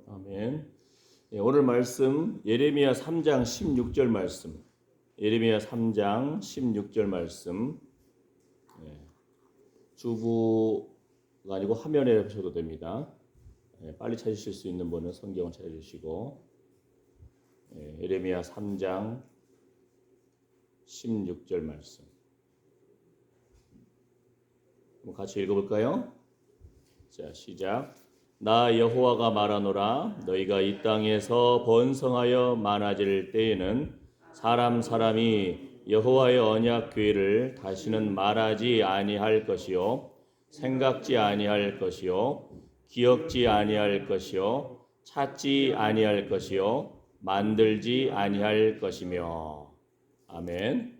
아멘. 오늘 말씀 예레미야 3장 16절 말씀. 예레미야 3장 16절 말씀. 주부가 아니고 화면에 보셔도 됩니다. 빨리 찾으실 수 있는 분은 성경을 찾아주시고 예레미야 3장 16절 말씀. 같이 읽어볼까요? 자, 시작. 나 여호와가 말하노라. 너희가 이 땅에서 번성하여 많아질 때에는 사람이 여호와의 언약궤를 다시는 말하지 아니할 것이요 생각지 아니할 것이요 기억지 아니할 것이요 찾지 아니할 것이요 만들지 아니할 것이며. 아멘.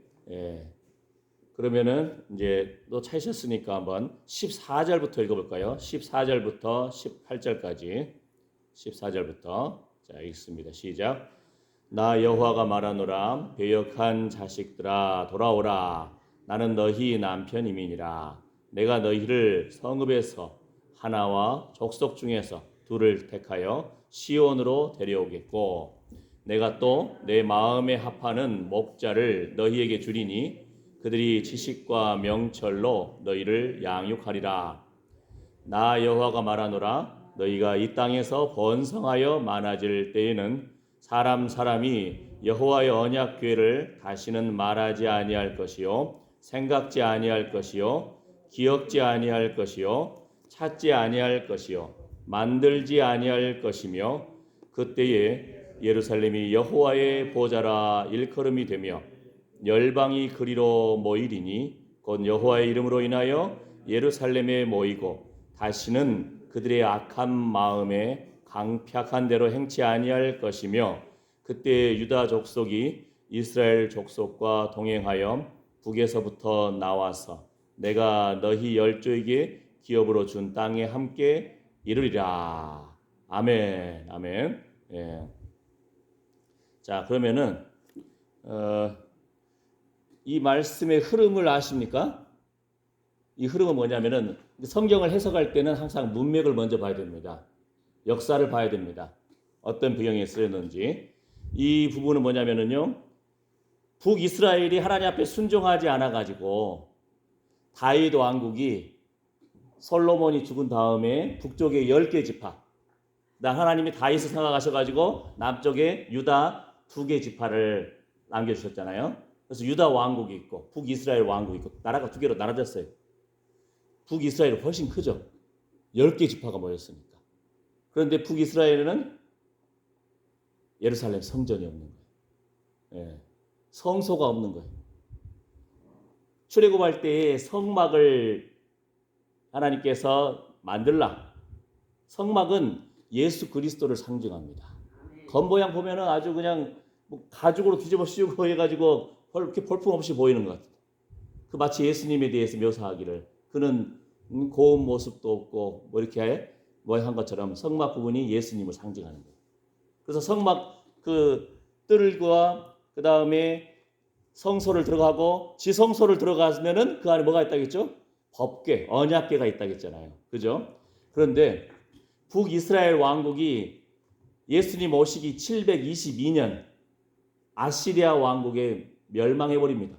그러면은 이제 또 찾으셨으니까 한번 14절부터 읽어볼까요? 14절부터 18절까지 14절부터 자 읽습니다. 시작. 나 여호와가 말하노라. 배역한 자식들아 돌아오라. 나는 너희 남편임이니라. 내가 너희를 성읍에서 하나와 족속 중에서 둘을 택하여 시온으로 데려오겠고 내가 또 내 마음에 합하는 목자를 너희에게 주리니 그들이 지식과 명철로 너희를 양육하리라. 나 여호와가 말하노라. 너희가 이 땅에서 번성하여 많아질 때에는 사람이 여호와의 언약궤를 다시는 말하지 아니할 것이요 생각지 아니할 것이요 기억지 아니할 것이요 찾지 아니할 것이요 만들지 아니할 것이며 그때에 예루살렘이 여호와의 보좌라 일컬음이 되며 열방이 그리로 모이리니 곧 여호와의 이름으로 인하여 예루살렘에 모이고 다시는 그들의 악한 마음에 강팍한 대로 행치 아니할 것이며 그때 유다 족속이 이스라엘 족속과 동행하여 북에서부터 나와서 내가 너희 열조에게 기업으로 준 땅에 함께 이르리라. 아멘. 아멘. 자, 그러면은 이 말씀의 흐름을 아십니까? 이 흐름은 뭐냐면은 성경을 해석할 때는 항상 문맥을 먼저 봐야 됩니다. 역사를 봐야 됩니다. 어떤 배경에 쓰였는지. 이 부분은 뭐냐면은요. 북이스라엘이 하나님 앞에 순종하지 않아 가지고 다윗 왕국이 솔로몬이 죽은 다음에 북쪽에 10개 지파, 하나님이 다윗을 생각하셔 가지고 남쪽에 유다 2개 지파를 남겨주셨잖아요. 그래서 유다 왕국이 있고 북이스라엘 왕국이 있고 나라가 2개로 나눠졌어요. 북이스라엘은 훨씬 크죠. 10개 지파가 모였으니까. 그런데 북이스라엘은 예루살렘 성전이 없는 거예요. 성소가 없는 거예요. 출애굽할 때에 성막을 하나님께서 만들라. 성막은 예수 그리스도를 상징합니다. 겉모양 보면은 아주 그냥 가죽으로 뒤집어 씌우고 해가지고 이렇게 볼품없이 보이는 것 같아요. 그 마치 예수님에 대해서 묘사하기를 그는 고운 모습도 없고 이렇게 한 것처럼 성막 부분이 예수님을 상징하는 거예요. 그래서 성막 그 뜰과 그 다음에 성소를 들어가고 지성소를 들어가면은 그 안에 뭐가 있다겠죠? 법궤, 언약궤가 있다겠잖아요. 그죠? 그런데 북이스라엘 왕국이 예수님 오시기 722년 아시리아 왕국에 멸망해버립니다.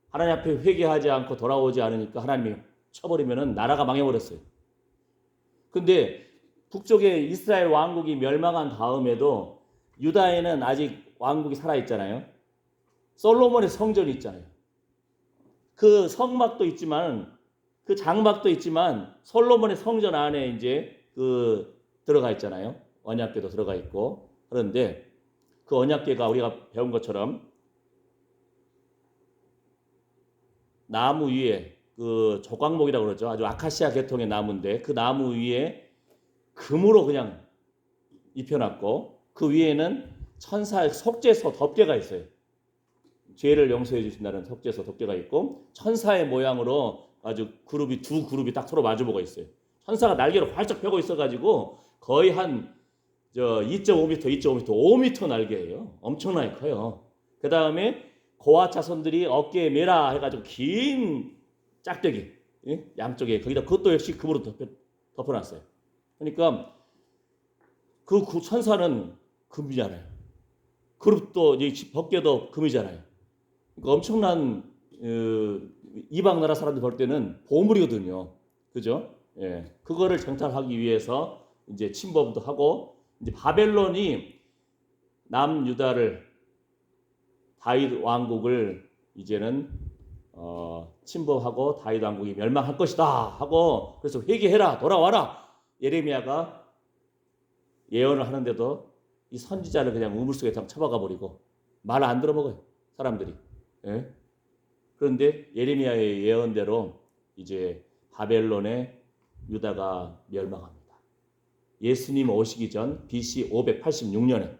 하나님 앞에 회개하지 않고 돌아오지 않으니까 하나님이 쳐버리면은 나라가 망해버렸어요. 근데 북쪽에 이스라엘 왕국이 멸망한 다음에도 유다에는 아직 왕국이 살아있잖아요. 솔로몬의 성전이 있잖아요. 그 성막도 있지만 그 장막도 있지만 솔로몬의 성전 안에 이제 들어가 있잖아요. 언약궤도 들어가 있고. 그런데 그 언약궤가 우리가 배운 것처럼 나무 위에 그 조각목이라고 그러죠. 아주 아카시아 계통의 나무인데 그 나무 위에 금으로 그냥 입혀놨고 그 위에는 천사의 속죄소 덮개가 있어요. 죄를 용서해 주신다는 속죄소 덮개가 있고 천사의 모양으로 아주 두 그룹이 딱 서로 마주보고 있어요. 천사가 날개를 활짝 펴고 있어가지고 거의 한 2.5m, 2.5m, 5m 날개예요. 엄청나게 커요. 그 다음에 고아 자손들이 어깨에 메라 해가지고 긴 짝대기 양쪽에 거기다 그것도 역시 금으로 덮어놨어요. 그러니까 그 천사는 금이잖아요. 그룹도 덮개도 금이잖아요. 그러니까 엄청난 이방 나라 사람들 볼 때는 보물이거든요. 그죠? 예. 그거를 정탈하기 위해서 이제 침범도 하고 이제 바벨론이 남유다를 다윗 왕국을 이제는 침범하고 다윗 왕국이 멸망할 것이다 하고 그래서 회개해라 돌아와라 예레미야가 예언을 하는데도 이 선지자를 그냥 우물속에 쳐박아 버리고 말 안 들어먹어요 사람들이. 예? 그런데 예레미야의 예언대로 이제 바벨론의 유다가 멸망합니다. 예수님 오시기 전 BC 586년에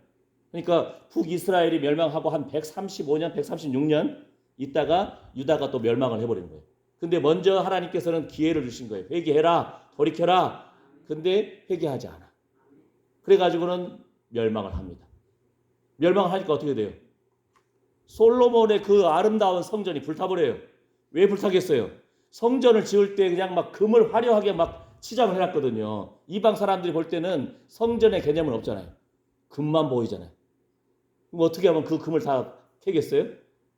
그러니까 북이스라엘이 멸망하고 한 135년, 136년 있다가 유다가 또 멸망을 해버리는 거예요. 근데 먼저 하나님께서는 기회를 주신 거예요. 회개해라, 돌이켜라. 근데 회개하지 않아. 그래가지고는 멸망을 합니다. 멸망을 하니까 어떻게 돼요? 솔로몬의 그 아름다운 성전이 불타버려요. 왜 불타겠어요? 성전을 지을 때 그냥 막 금을 화려하게 막 치장을 해놨거든요. 이방 사람들이 볼 때는 성전의 개념은 없잖아요. 금만 보이잖아요. 그럼 어떻게 하면 그 금을 다 캐겠어요?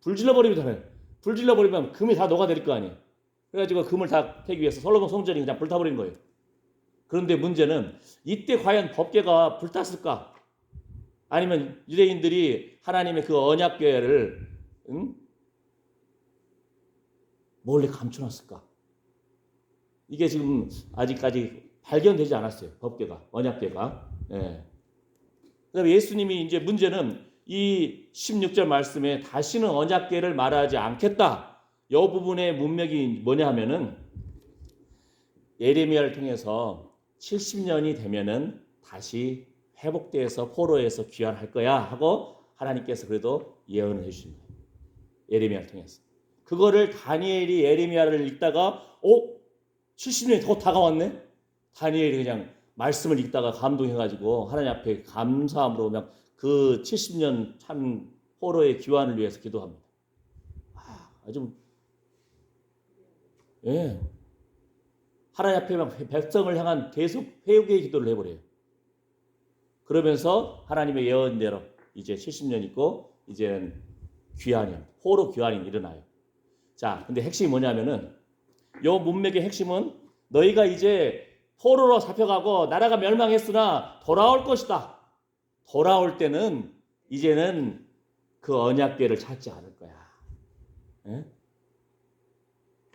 불 질러버리면 불 질러버리면 금이 다 녹아내릴 거 아니에요. 그래가지고 금을 다 캐기 위해서 솔로몬 성전이 그냥 불타버린 거예요. 그런데 문제는 이때 과연 법궤가 불탔을까? 아니면 유대인들이 하나님의 그 언약궤를 몰래 감춰놨을까? 이게 지금 아직까지 발견되지 않았어요. 법궤가, 언약궤가. 예. 그다음에 예수님이 이제 문제는 이 16절 말씀에 다시는 언약궤를 말하지 않겠다. 이 부분의 문맥이 뭐냐 하면은 예레미야를 통해서 70년이 되면은 다시 회복돼서 포로에서 귀환할 거야 하고 하나님께서 그래도 예언을 해주신 거예요. 예레미야를 통해서. 그거를 다니엘이 예레미야를 읽다가 70년이 더 다가왔네? 다니엘이 그냥 말씀을 읽다가 감동해가지고 하나님 앞에 감사함으로 그냥 그 70년 참 포로의 귀환을 위해서 기도합니다. 아주 예. 하나님 앞에 막 백성을 향한 계속 회개의 기도를 해버려요. 그러면서 하나님의 예언대로 이제 70년 있고 이제는 귀환이 포로 귀환이 일어나요. 자, 근데 핵심이 뭐냐면은 요 문맥의 핵심은 너희가 이제 포로로 잡혀가고 나라가 멸망했으나 돌아올 것이다. 돌아올 때는 이제는 그 언약궤를 찾지 않을 거야. 예?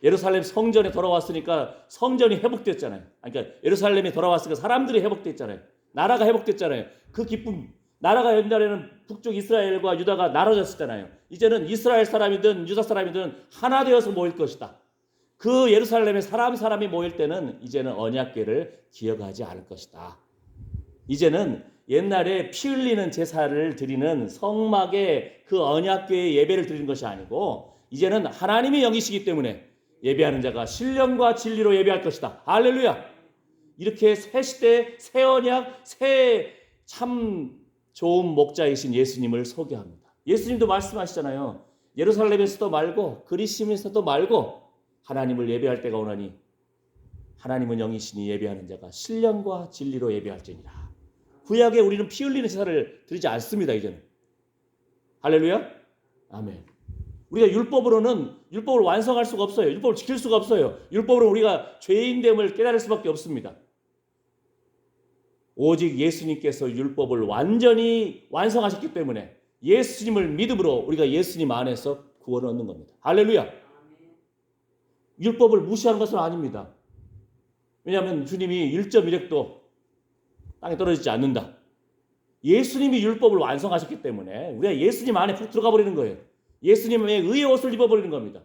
예루살렘 성전에 돌아왔으니까 성전이 회복됐잖아요. 그러니까 예루살렘에 돌아왔으니까 사람들이 회복됐잖아요. 나라가 회복됐잖아요. 그 기쁨, 나라가 옛날에는 북쪽 이스라엘과 유다가 나눠졌었잖아요. 이제는 이스라엘 사람이든 유다 사람이든 하나 되어서 모일 것이다. 그 예루살렘에 사람이 모일 때는 이제는 언약궤를 기억하지 않을 것이다. 이제는 옛날에 피 흘리는 제사를 드리는 성막에 그 언약궤의 예배를 드리는 것이 아니고 이제는 하나님의 영이시기 때문에 예배하는 자가 신령과 진리로 예배할 것이다. 할렐루야. 이렇게 새 시대, 새 언약, 새 참 좋은 목자이신 예수님을 소개합니다. 예수님도 말씀하시잖아요. 예루살렘에서도 말고 그리심에서도 말고 하나님을 예배할 때가 오나니 하나님은 영이시니 예배하는 자가 신령과 진리로 예배할지니라. 구약에 우리는 피 흘리는 제사를 드리지 않습니다. 이제는. 할렐루야. 아멘. 우리가 율법을 완성할 수가 없어요. 율법을 지킬 수가 없어요. 율법으로 우리가 죄인됨을 깨달을 수밖에 없습니다. 오직 예수님께서 율법을 완전히 완성하셨기 때문에 예수님을 믿음으로 우리가 예수님 안에서 구원을 얻는 겁니다. 할렐루야. 율법을 무시하는 것은 아닙니다. 왜냐하면 주님이 1.1획도 땅에 떨어지지 않는다. 예수님이 율법을 완성하셨기 때문에 우리가 예수님 안에 푹 들어가 버리는 거예요. 예수님의 의의 옷을 입어버리는 겁니다.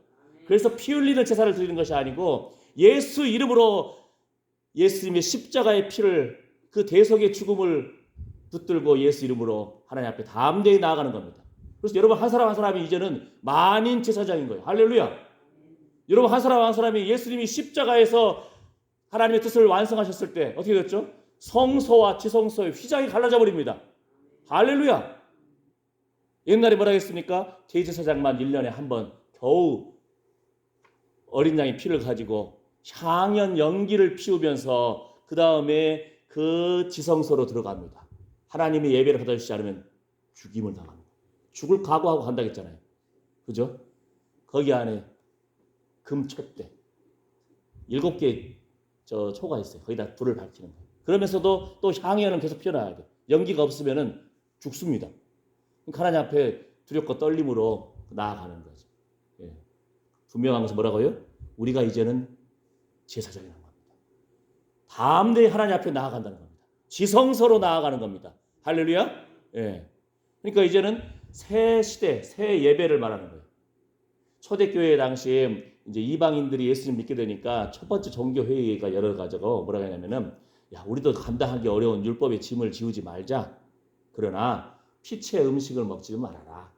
그래서 피 흘리는 제사를 드리는 것이 아니고 예수 이름으로 예수님의 십자가의 피를 그 대속의 죽음을 붙들고 예수 이름으로 하나님 앞에 담대히 나아가는 겁니다. 그래서 여러분 한 사람 한 사람이 이제는 만인 제사장인 거예요. 할렐루야. 여러분 한 사람 한 사람이 예수님이 십자가에서 하나님의 뜻을 완성하셨을 때 어떻게 됐죠? 성소와 지성소의 휘장이 갈라져 버립니다. 할렐루야. 옛날에 뭐라 했습니까? 대제사장만 1년에 한 번 겨우 어린 양의 피를 가지고 향연 연기를 피우면서 그 다음에 그 지성소로 들어갑니다. 하나님의 예배를 받아주시지 않으면 죽임을 당합니다. 죽을 각오하고 간다고 했잖아요. 그죠? 거기 안에 금촛대 7개 초가 있어요. 거기다 불을 밝히는 거예요. 그러면서도 또 향연은 계속 피어나야 돼요. 연기가 없으면 죽습니다. 하나님 앞에 두렵고 떨림으로 나아가는 거죠. 예. 분명한 것은 뭐라고요? 우리가 이제는 제사장이라는 겁니다. 담대히 하나님 앞에 나아간다는 겁니다. 지성소로 나아가는 겁니다. 할렐루야. 예. 그러니까 이제는 새 시대, 새 예배를 말하는 거예요. 초대교회 당시에 이제 이방인들이 예수님 믿게 되니까 첫 번째 종교 회의가 열어가지고 뭐라고 하냐면은 야 우리도 감당하기 어려운 율법의 짐을 지우지 말자. 그러나 피체 음식을 먹지 말아라.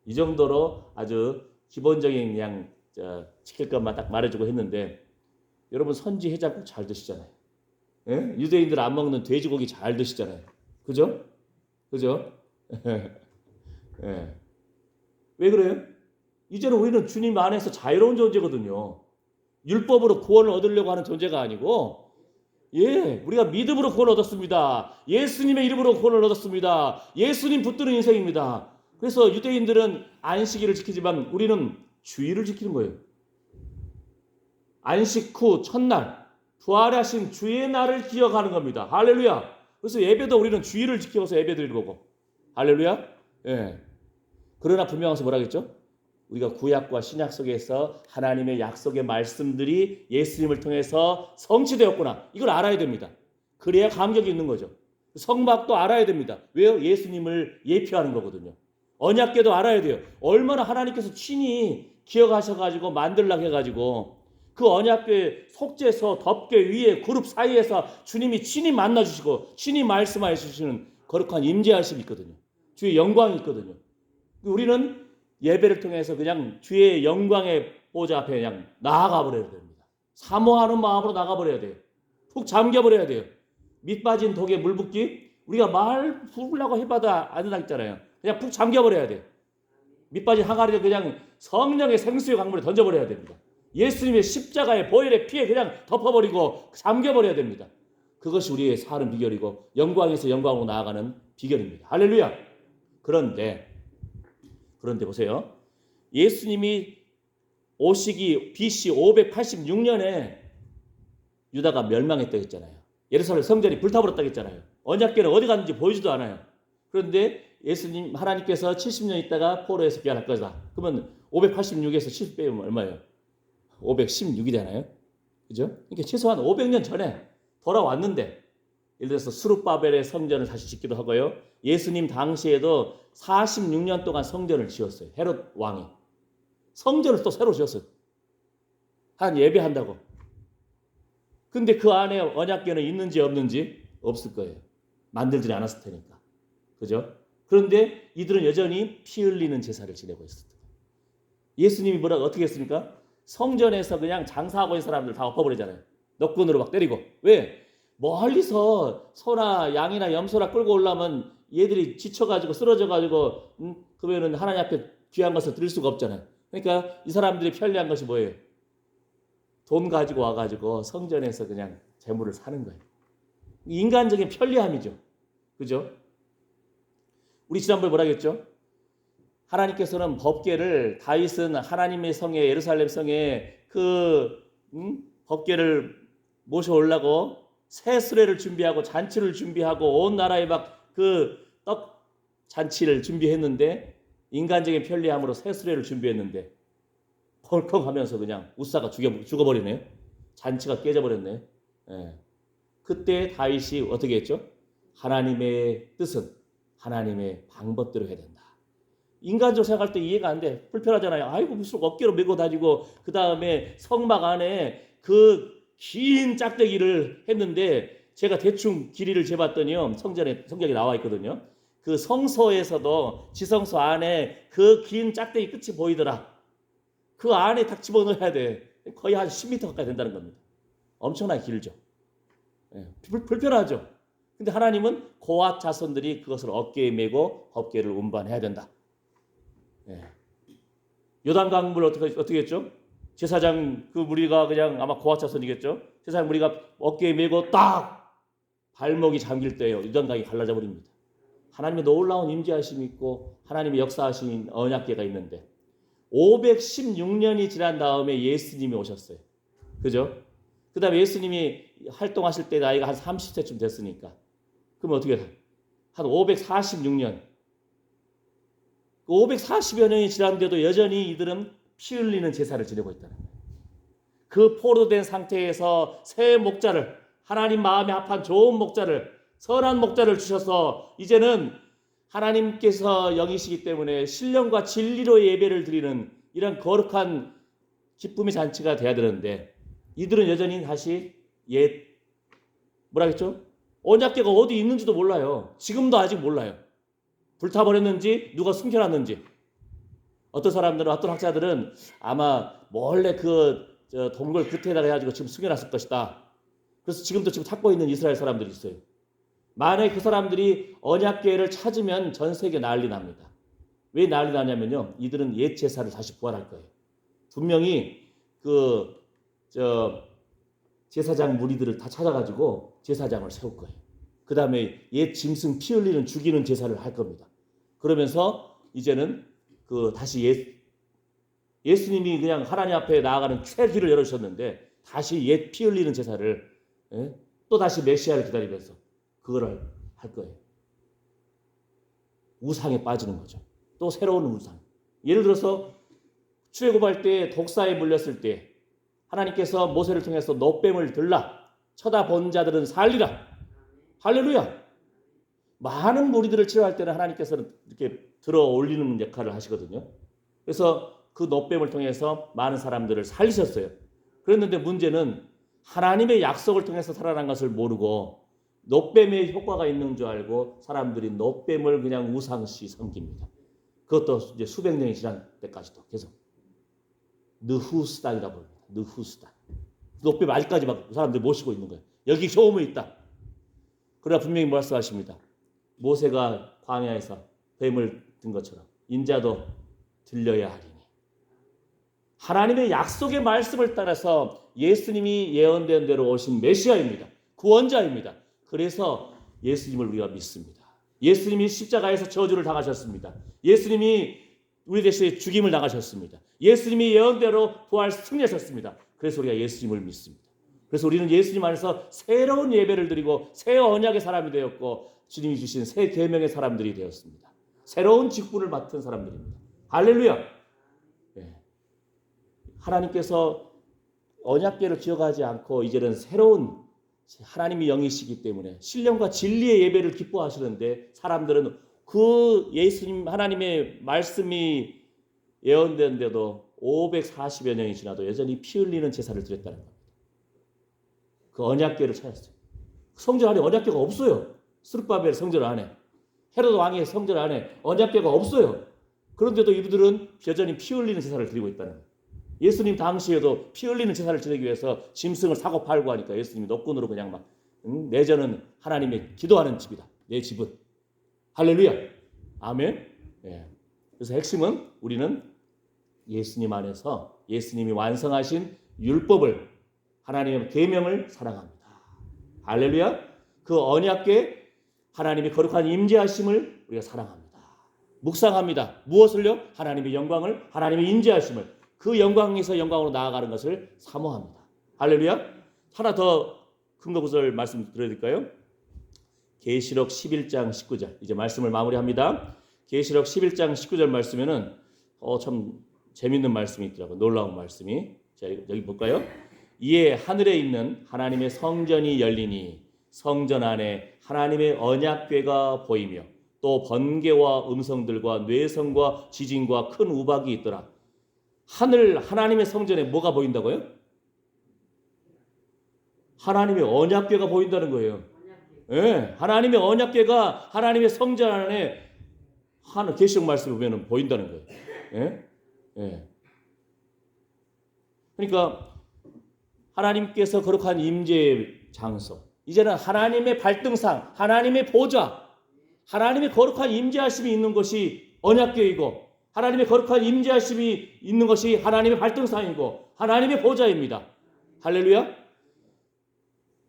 이 정도로 아주 기본적인 그냥 지킬 것만 딱 말해주고 했는데 여러분 선지 해장국 잘 드시잖아요. 예? 유대인들 안 먹는 돼지고기 잘 드시잖아요. 그죠? 그죠? 예. 왜 그래요? 이제는 우리는 주님 안에서 자유로운 존재거든요. 율법으로 구원을 얻으려고 하는 존재가 아니고 우리가 믿음으로 구원을 얻었습니다. 예수님의 이름으로 구원을 얻었습니다. 예수님 붙드는 인생입니다. 그래서 유대인들은 안식일을 지키지만 우리는 주일을 지키는 거예요. 안식 후 첫날 부활하신 주의 날을 기억하는 겁니다. 할렐루야. 그래서 예배도 우리는 주일을 지켜서 예배드리는 거고. 할렐루야. 예. 그러나 분명한 것은 뭐라겠죠? 우리가 구약과 신약 속에서 하나님의 약속의 말씀들이 예수님을 통해서 성취되었구나. 이걸 알아야 됩니다. 그래야 감격이 있는 거죠. 성막도 알아야 됩니다. 왜요? 예수님을 예표하는 거거든요. 언약궤도 알아야 돼요. 얼마나 하나님께서 친히 기억하셔가지고 만들라고 해가지고 그 언약궤 속죄소 덮개 위에 그룹 사이에서 주님이 친히 만나주시고 친히 말씀하여 주시는 거룩한 임재하심이 있거든요. 주의 영광이 있거든요. 우리는 예배를 통해서 그냥 주의 영광의 보좌 앞에 그냥 나아가 버려야 됩니다. 사모하는 마음으로 나가 버려야 돼요. 푹 잠겨 버려야 돼요. 밑 빠진 독에 물 붓기 우리가 말 부으려고 해봐도 안 된다잖아요. 그냥 푹 잠겨 버려야 돼요. 밑 빠진 항아리를 그냥 성령의 생수의 강물에 던져 버려야 됩니다. 예수님의 십자가의 보혈의 피에 그냥 덮어버리고 잠겨 버려야 됩니다. 그것이 우리의 사는 비결이고 영광에서 영광으로 나아가는 비결입니다. 할렐루야. 그런데 보세요. 예수님이 오시기 BC 586년에 유다가 멸망했다고 했잖아요. 예루살렘 성전이 불타버렸다고 했잖아요. 언약궤는 어디 갔는지 보이지도 않아요. 그런데 예수님 하나님께서 70년 있다가 포로에서 귀환할 거다. 그러면 586에서 70 빼면 얼마예요? 516이잖아요. 그죠? 그러니까 최소한 500년 전에 돌아왔는데 예를 들어서 스룹바벨의 성전을 다시 짓기도 하고요. 예수님 당시에도 46년 동안 성전을 지었어요. 헤롯 왕이. 성전을 또 새로 지었어요. 한 예배한다고. 근데 그 안에 언약궤는 있는지 없는지 없을 거예요. 만들지 않았을 테니까. 그죠? 그런데 이들은 여전히 피 흘리는 제사를 지내고 있었어요. 예수님이 어떻게 했습니까? 성전에서 그냥 장사하고 있는 사람들 다 엎어버리잖아요. 넉군으로 막 때리고. 왜? 멀리서 소나 양이나 염소나 끌고 오려면 얘들이 지쳐가지고 쓰러져가지고 그러면은 하나님 앞에 귀한 것을 드릴 수가 없잖아요. 그러니까 이 사람들이 편리한 것이 뭐예요? 돈 가지고 와가지고 성전에서 그냥 재물을 사는 거예요. 인간적인 편리함이죠. 그죠? 우리 지난번에 뭐라 했죠? 하나님께서는 법궤를 다윗은 하나님의 성에 예루살렘 성에 그 법궤를 모셔오려고 새 수레를 준비하고 잔치를 준비하고 온 나라에 막 그 떡 잔치를 준비했는데 인간적인 편리함으로 새 수레를 준비했는데 벌컥하면서 그냥 우사가 죽어버리네요. 잔치가 깨져버렸네요. 예. 그때 다윗이 어떻게 했죠? 하나님의 뜻은 하나님의 방법대로 해야 된다. 인간적으로 생각할 때 이해가 안 돼. 불편하잖아요. 아이고 무슨 어깨로 메고 다니고 그 다음에 성막 안에 그 긴 짝대기를 했는데 제가 대충 길이를 재봤더니요. 성경에 나와 있거든요. 그 성소에서도 지성소 안에 그 긴 짝대기 끝이 보이더라. 그 안에 딱 집어넣어야 돼. 거의 한 10m 가까이 된다는 겁니다. 엄청나게 길죠. 예, 불편하죠. 근데 하나님은 고앗 자손들이 그것을 어깨에 메고 법궤를 운반해야 된다. 예. 요단강물 어떻게 했죠? 제사장 그 무리가 그냥 아마 고앗 자손이겠죠. 제사장 무리가 어깨에 메고 딱 발목이 잠길 때요. 요단강이 갈라져 버립니다. 하나님의 놀라운 임재하심이 있고 하나님의 역사하신 언약궤가 있는데 516년이 지난 다음에 예수님이 오셨어요. 그죠? 그 다음에 예수님이 활동하실 때 나이가 한 30세쯤 됐으니까 그럼 어떻게 해? 한 546년 540여 년이 지났는데도 여전히 이들은 피 흘리는 제사를 지내고 있다는 거예요. 그 포로된 상태에서 새 목자를 하나님 마음에 합한 좋은 목자를 선한 목자를 주셔서 이제는 하나님께서 영이시기 때문에 신령과 진리로 예배를 드리는 이런 거룩한 기쁨의 잔치가 돼야 되는데 이들은 여전히 다시 뭐라겠죠? 언약궤가 어디 있는지도 몰라요. 지금도 아직 몰라요. 불타버렸는지 누가 숨겨놨는지. 어떤 사람들은 어떤 학자들은 아마 몰래 그 동굴 끝에다가 해가지고 지금 숨겨놨을 것이다. 그래서 지금도 지금 찾고 있는 이스라엘 사람들이 있어요. 만약에 그 사람들이 언약궤를 찾으면 전 세계 난리 납니다. 왜 난리 나냐면요. 이들은 옛 제사를 다시 부활할 거예요. 분명히 제사장 무리들을 다 찾아가지고 제사장을 세울 거예요. 그 다음에 옛 짐승 피 흘리는 죽이는 제사를 할 겁니다. 그러면서 이제는 다시 예수님이 그냥 하나님 앞에 나아가는 최길을 열어주셨는데 다시 옛 피 흘리는 제사를 또 다시 메시아를 기다리면서 그거를 할 거예요. 우상에 빠지는 거죠. 또 새로운 우상. 예를 들어서 출애굽할 때 독사에 물렸을 때 하나님께서 모세를 통해서 놋뱀을 들라 쳐다본 자들은 살리라. 할렐루야. 많은 무리들을 치료할 때는 하나님께서는 이렇게 들어 올리는 역할을 하시거든요. 그래서 그 놋뱀을 통해서 많은 사람들을 살리셨어요. 그랬는데 문제는 하나님의 약속을 통해서 살아난 것을 모르고 놋뱀의 효과가 있는 줄 알고 사람들이 놋뱀을 그냥 우상시 섬깁니다. 그것도 이제 수백 년이 지난 때까지도 계속 느후스단이라고 합니다. 느후스단. 놋뱀 아직까지 막 사람들이 모시고 있는 거예요. 여기 소음이 있다. 그러나 분명히 말씀하십니다. 모세가 광야에서 뱀을 든 것처럼 인자도 들려야 하리니. 하나님의 약속의 말씀을 따라서 예수님이 예언된 대로 오신 메시아입니다. 구원자입니다. 그래서 예수님을 우리가 믿습니다. 예수님이 십자가에서 저주를 당하셨습니다. 예수님이 우리 대신에 죽임을 당하셨습니다. 예수님이 예언대로 부활 승리하셨습니다. 그래서 우리가 예수님을 믿습니다. 그래서 우리는 예수님 안에서 새로운 예배를 드리고 새 언약의 사람이 되었고 주님이 주신 새 계명의 사람들이 되었습니다. 새로운 직분을 맡은 사람들입니다. 할렐루야. 네. 하나님께서 언약궤를 기억하지 않고 이제는 새로운 하나님의 영이시기 때문에 신령과 진리의 예배를 기뻐하시는데 사람들은 그 예수님 하나님의 말씀이 예언된데도 540여 년이 지나도 여전히 피 흘리는 제사를 드렸다는 겁니다. 그 언약궤를 찾았어요. 성전 안에 언약궤가 없어요. 스룹바벨 성전 안에, 헤로드 왕의 성전 안에 언약궤가 없어요. 그런데도 이들은 여전히 피 흘리는 제사를 드리고 있다는 거예요. 예수님 당시에도 피 흘리는 제사를 지내기 위해서 짐승을 사고 팔고 하니까 예수님이 노끈으로 그냥 막 내 전은 하나님의 기도하는 집이다. 내 집은. 할렐루야. 아멘. 예. 그래서 핵심은 우리는 예수님 안에서 예수님이 완성하신 율법을 하나님의 계명을 사랑합니다. 할렐루야. 그 언약궤 하나님의 거룩한 임재하심을 우리가 사랑합니다. 묵상합니다. 무엇을요? 하나님의 영광을, 하나님의 임재하심을, 그 영광에서 영광으로 나아가는 것을 사모합니다. 할렐루야. 하나 더 근거 구절 말씀드려야 될까요? 계시록 11장 19절. 이제 말씀을 마무리합니다. 계시록 11장 19절 말씀에는 참 재밌는 말씀이 있더라고요. 놀라운 말씀이. 자, 여기 볼까요? 이에 하늘에 있는 하나님의 성전이 열리니 성전 안에 하나님의 언약궤가 보이며 또 번개와 음성들과 뇌성과 지진과 큰 우박이 있더라. 하나님의 성전에 뭐가 보인다고요? 하나님의 언약궤가 보인다는 거예요. 예, 하나님의 언약궤가 하나님의 성전 안에 계시록 말씀을 보면 보인다는 거예요. 예? 예. 그러니까 하나님께서 거룩한 임재의 장소, 이제는 하나님의 발등상, 하나님의 보좌, 하나님의 거룩한 임재하심이 있는 것이 언약궤이고, 하나님의 거룩한 임재하심이 있는 것이 하나님의 발등상이고 하나님의 보좌입니다. 할렐루야.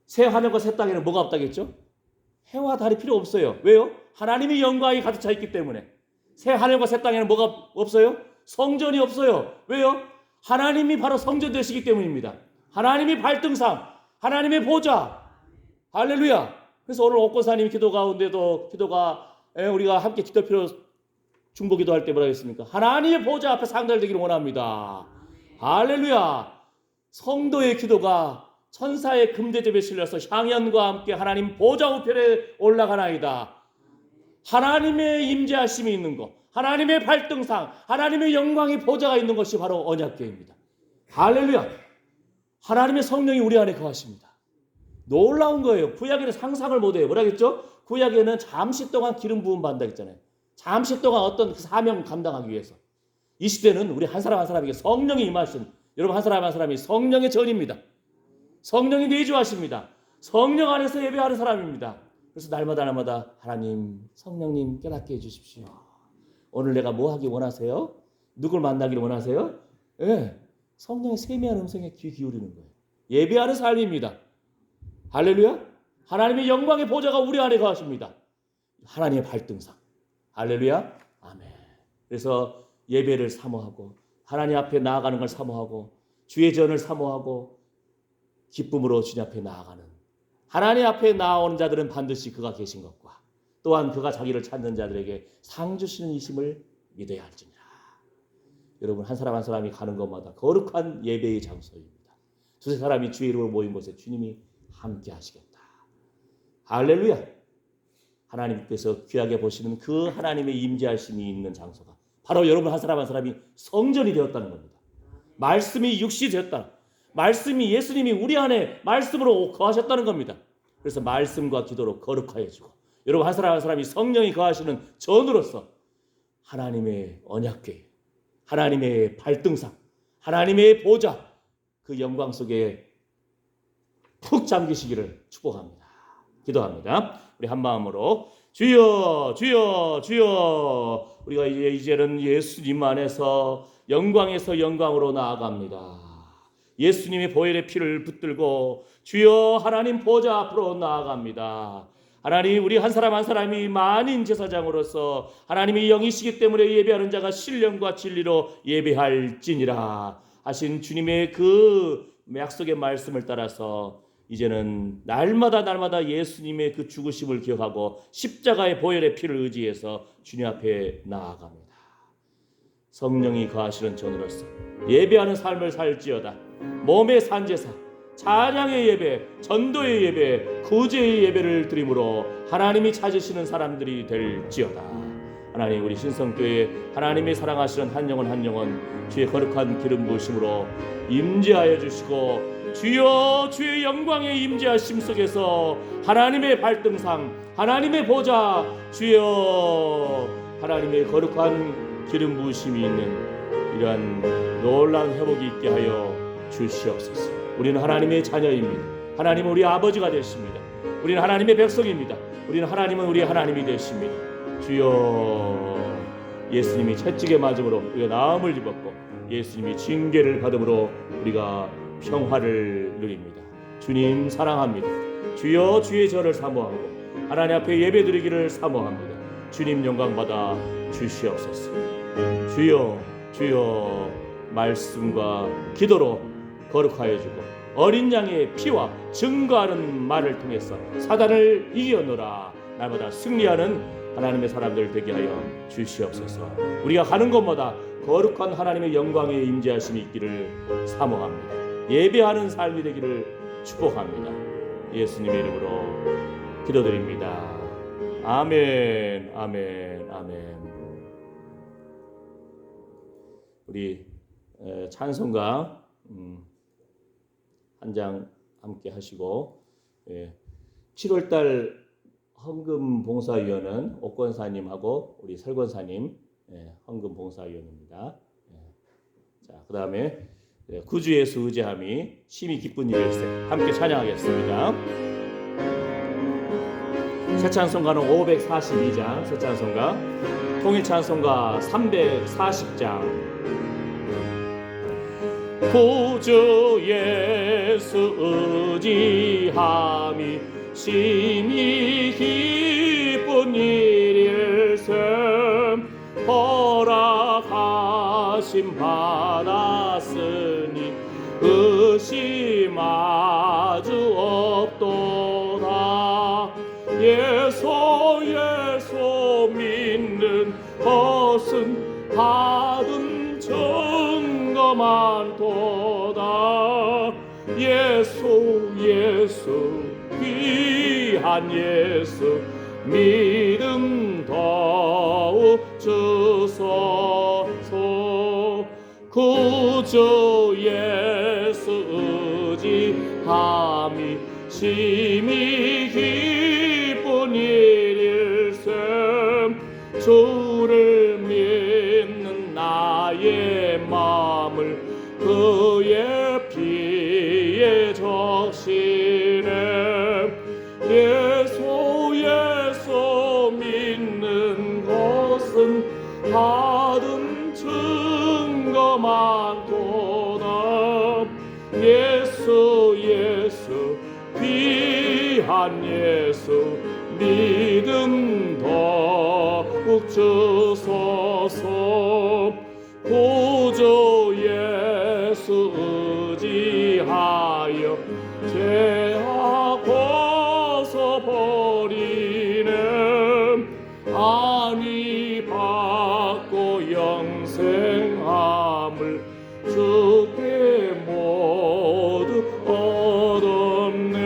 새 하늘과 새 땅에는 뭐가 없다겠죠? 해와 달이 필요 없어요. 왜요? 하나님의 영광이 가득 차 있기 때문에. 새 하늘과 새 땅에는 뭐가 없어요? 성전이 없어요. 왜요? 하나님이 바로 성전 되시기 때문입니다. 하나님이 발등상, 하나님의 보좌. 할렐루야. 그래서 오늘 옥고사님 기도 가운데도 우리가 함께 기도 필요 중보 기도할 때 뭐라 했습니까? 하나님의 보좌 앞에 상달되기를 원합니다. 할렐루야. 성도의 기도가 천사의 금대접에 실려서 향연과 함께 하나님 보좌 우편에 올라가나이다. 하나님의 임재하심이 있는 것, 하나님의 발등상, 하나님의 영광의 보좌가 있는 것이 바로 언약궤입니다. 할렐루야. 하나님의 성령이 우리 안에 거하십니다. 놀라운 거예요. 구약에는 상상을 못해요. 뭐라겠죠? 구약에는 잠시 동안 기름 부음 받는다 했잖아요. 잠시 동안 어떤 사명 감당하기 위해서. 이 시대는 우리 한 사람 한 사람에게 성령이 임하신, 여러분 한 사람 한 사람이 성령의 전입니다. 성령이 내주하십니다. 성령 안에서 예배하는 사람입니다. 그래서 날마다 하나님, 성령님 깨닫게 해주십시오. 오늘 내가 뭐 하기 원하세요? 누굴 만나기를 원하세요? 예, 성령의 세미한 음성에 귀 기울이는 거예요. 예배하는 삶입니다. 할렐루야. 하나님의 영광의 보좌가 우리 안에 거하십니다. 하나님의 발등상. 할렐루야. 아멘. 그래서 예배를 사모하고 하나님 앞에 나아가는 걸 사모하고 주의 전을 사모하고 기쁨으로 주님 앞에 나아가는, 하나님 앞에 나아오는 자들은 반드시 그가 계신 것과 또한 그가 자기를 찾는 자들에게 상 주시는 이심을 믿어야 할지니라. 여러분 한 사람 한 사람이 가는 곳마다 거룩한 예배의 장소입니다. 두세 사람이 주의 이름으로 모인 곳에 주님이 함께 하시겠다. 할렐루야. 하나님께서 귀하게 보시는 그 하나님의 임재하심이 있는 장소가 바로 여러분 한 사람 한 사람이 성전이 되었다는 겁니다. 말씀이 육시 되었다. 말씀이, 예수님이 우리 안에 말씀으로 거하셨다는 겁니다. 그래서 말씀과 기도로 거룩하여지고 여러분 한 사람 한 사람이 성령이 거하시는 전으로서 하나님의 언약궤, 하나님의 발등상, 하나님의 보좌, 그 영광 속에 푹 잠기시기를 축복합니다. 기도합니다. 우리 한 마음으로 주여 주여 주여. 우리가 이제는 예수님 안에서 영광에서 영광으로 나아갑니다. 예수님의 보혈의 피를 붙들고 주여 하나님 보좌 앞으로 나아갑니다. 하나님, 우리 한 사람 한 사람이 만인 제사장으로서 하나님의 영이시기 때문에 예배하는 자가 신령과 진리로 예배할지니라 하신 주님의 그 약속의 말씀을 따라서 이제는 날마다 예수님의 그 죽으심을 기억하고 십자가의 보혈의 피를 의지해서 주님 앞에 나아갑니다. 성령이 거하시는 전으로서 예배하는 삶을 살지어다. 몸의 산제사, 찬양의 예배, 전도의 예배, 구제의 예배를 드림으로 하나님이 찾으시는 사람들이 될지어다. 하나님, 우리 신성교회 하나님이 사랑하시는 한 영혼 한 영혼 주의 거룩한 기름 부으심으로 임재하여 주시고 주여 주의 영광의 임재하심 속에서 하나님의 발등상, 하나님의 보좌, 주여 하나님의 거룩한 기름 부으심이 있는 이러한 놀라운 회복이 있게 하여 주시옵소서. 우리는 하나님의 자녀입니다. 하나님은 우리 아버지가 되십니다. 우리는 하나님의 백성입니다. 우리는 하나님은 우리 하나님이 되십니다. 주여, 예수님이 채찍에 맞음으로 우리가 나음을 입었고 예수님이 징계를 받음으로 우리가 평화를 누립니다. 주님 사랑합니다. 주여, 주의 저를 사모하고 하나님 앞에 예배드리기를 사모합니다. 주님 영광 받아 주시옵소서. 주여, 주여, 말씀과 기도로 거룩하여 주고 어린 양의 피와 증거하는 말을 통해서 사단을 이겨노라. 날마다 승리하는 하나님의 사람들 되게 하여 주시옵소서. 우리가 가는 곳마다 거룩한 하나님의 영광의 임재하심이 있기를 사모합니다. 예배하는 삶이 되기를 축복합니다. 예수님의 이름으로 기도드립니다. 아멘, 아멘, 아멘. 우리 찬송가 한 장 함께 하시고, 7월달 헌금 봉사위원은 옥권사님하고 우리 설권사님 헌금 봉사위원입니다. 자, 그 다음에 구주 예수 의지함이 심히 기쁜 일일세 함께 찬양하겠습니다. 새 찬송가는 542장, 새 찬송가, 통일 찬송가 340장. 구주 예수 의지함이 심히 기쁜 일일세 허락하심 받았으니 의심 아주 없도다. 예수 믿는 것은 받은 증거 많도다. 예수 귀한 예수 믿음 더욱 주소서. 구주 예수 의지함이 심히 기쁜 일일세 주를 믿는 나의 마음을 그의 피에 적시네. 예수 믿는 것은 받은 증거 많도다. 예수 귀한 예수 믿음 더욱 주소서. 구주 예수 의지하여 죄악 벗어버리네. 안위 받고 영생함을 주께 모두 얻었네.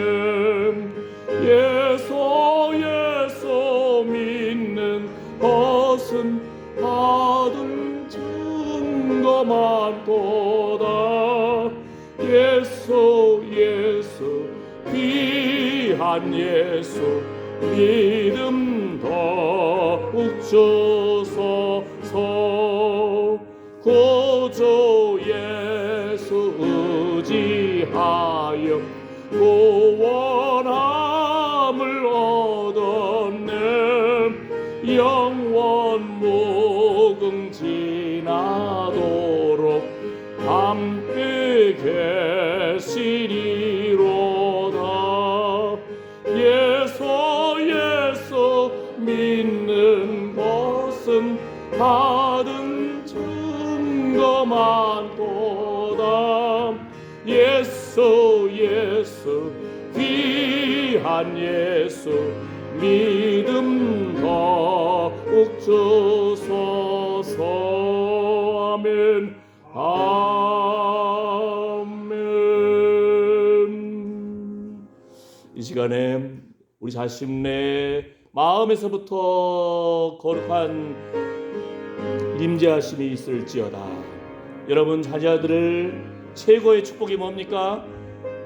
예수 믿는 것은 받은 증거 많도다. 예수 귀한 예수 믿음 더욱 주소서. 구주 예수 의지하여 구원함을 얻었네. 영원 무궁지나도록 함께 계시리로다. 예수 믿는 것은 받은 증거 많도다. 예수 귀한 예수 믿음 더욱 주소서. 아멘, 아멘. 이 시간에 우리 자신의 마음에서부터 거룩한 임재하심이 있을지어다. 여러분 자녀들을 최고의 축복이 뭡니까?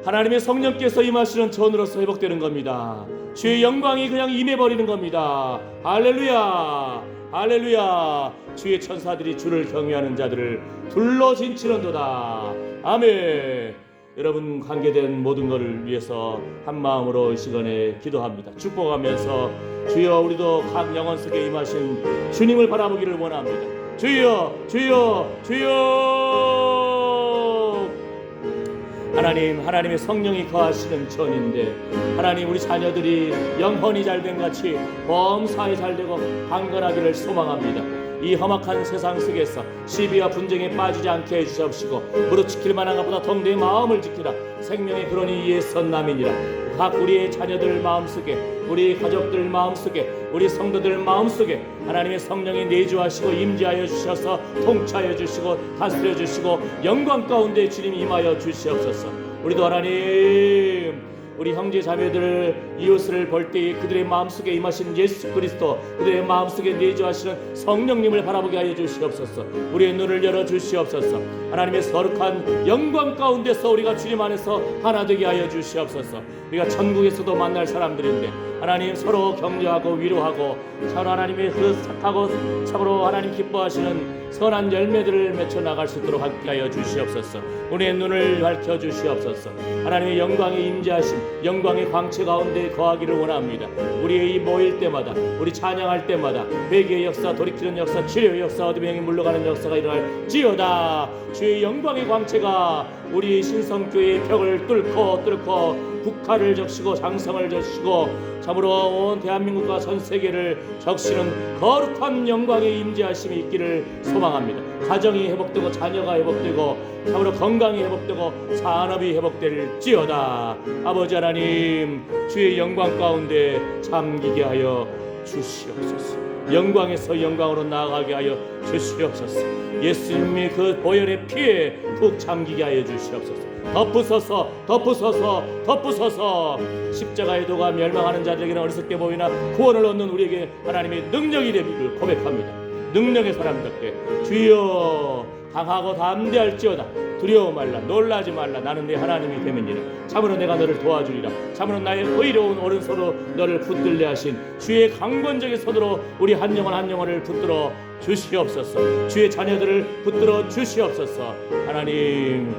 하나님의 성령께서 임하시는 전으로서 회복되는 겁니다. 주의 영광이 그냥 임해버리는 겁니다. 할렐루야, 할렐루야. 주의 천사들이 주를 경외하는 자들을 둘러진치는도다. 아멘. 여러분 관계된 모든 것을 위해서 한 마음으로 이 시간에 기도합니다. 축복하면서 주여, 우리도 각 영혼 속에 임하신 주님을 바라보기를 원합니다. 주여, 주여, 주여. 하나님의 성령이 거하시는 전인데, 하나님 우리 자녀들이 영혼이 잘된 같이 범사에 잘되고 강건하기를 소망합니다. 이 험악한 세상 속에서 시비와 분쟁에 빠지지 않게 해주시옵시고, 무릎 지킬 만한 것보다 더 내 마음을 지키라. 생명의 근원이 이에 선남이니라. 각 우리의 자녀들 마음속에, 우리 가족들 마음속에, 우리 성도들 마음속에 하나님의 성령이 내주하시고 임재하여 주셔서 통치하여 주시고 다스려 주시고 영광 가운데 주님 임하여 주시옵소서. 우리도 하나님 우리 형제 자매들을 이웃을 볼 때에 그들의 마음속에 임하신 예수 그리스도, 그들의 마음속에 내주하시는 성령님을 바라보게 하여 주시옵소서. 우리의 눈을 열어 주시옵소서. 하나님의 거룩한 영광 가운데서 우리가 주님 안에서 하나 되게 하여 주시옵소서. 우리가 천국에서도 만날 사람들인데 하나님 서로 격려하고 위로하고 참 하나님의 그 착하고 참으로 하나님 기뻐하시는 선한 열매들을 맺혀 나갈 수 있도록 함께 하여 주시옵소서. 우리의 눈을 밝혀 주시옵소서. 하나님의 영광의 임재하심, 영광의 광채 가운데 거하기를 원합니다. 우리의 이 모일 때마다, 우리 찬양할 때마다 회개의 역사, 돌이키는 역사, 치료의 역사, 어둠의 영이 물러가는 역사가 일어날지어다. 주의 영광의 광채가 우리 신성교회의 벽을 뚫고 국가를 적시고 장성을 적시고 참으로 온 대한민국과 전 세계를 적시는 거룩한 영광의 임재하심이 있기를 소망합니다. 가정이 회복되고 자녀가 회복되고 참으로 건강이 회복되고 산업이 회복될지어다. 아버지 하나님, 주의 영광 가운데 잠기게 하여 주시옵소서. 영광에서 영광으로 나아가게 하여 주시옵소서. 예수님의 그 보혈의 피에 푹 잠기게 하여 주시옵소서. 덮으소서. 십자가의 도가 멸망하는 자들에게는 어리석게 보이나 구원을 얻는 우리에게 하나님의 능력이 되기를 고백합니다. 능력의 사람답게 주여 강하고 담대할지어다. 두려워 말라, 놀라지 말라. 나는 내 하나님이 됨이니라. 참으로 내가 너를 도와주리라. 참으로 나의 의로운 오른손으로 너를 붙들려 하신 주의 강권적인 손으로 우리 한 영혼을 붙들어 주시옵소서. 주의 자녀들을 붙들어 주시옵소서. 하나님,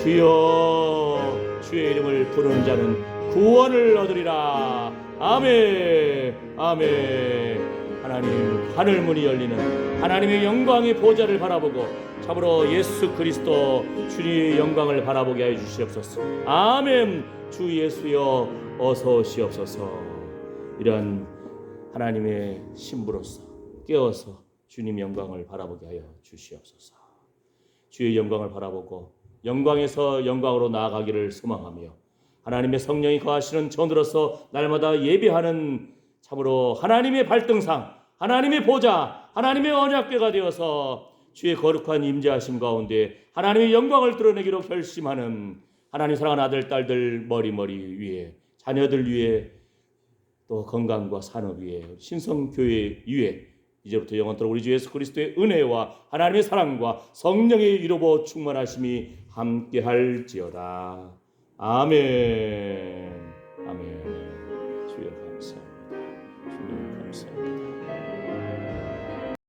주여, 주의 이름을 부르는 자는 구원을 얻으리라. 아멘. 하나님, 하늘 문이 열리는 하나님의 영광의 보좌를 바라보고 참으로 예수 그리스도 주님의 영광을 바라보게 하여 주시옵소서. 아멘. 주 예수여 어서 오시옵소서. 이런 하나님의 신부로서 깨어서 주님 영광을 바라보게 하여 주시옵소서. 주의 영광을 바라보고 영광에서 영광으로 나아가기를 소망하며 하나님의 성령이 거하시는 전으로서 날마다 예배하는 참으로 하나님의 발등상, 하나님의 보좌, 하나님의 언약궤가 되어서 주의 거룩한 임재하심 가운데 하나님의 영광을 드러내기로 결심하는 하나님 사랑하는 아들, 딸들 머리 위에, 자녀들 위에, 또 건강과 산업 위에, 신성교회 위에 이제부터 영원토록 우리 주 예수 그리스도의 은혜와 하나님의 사랑과 성령의 위로보 충만하심이 함께할지어다. 아멘.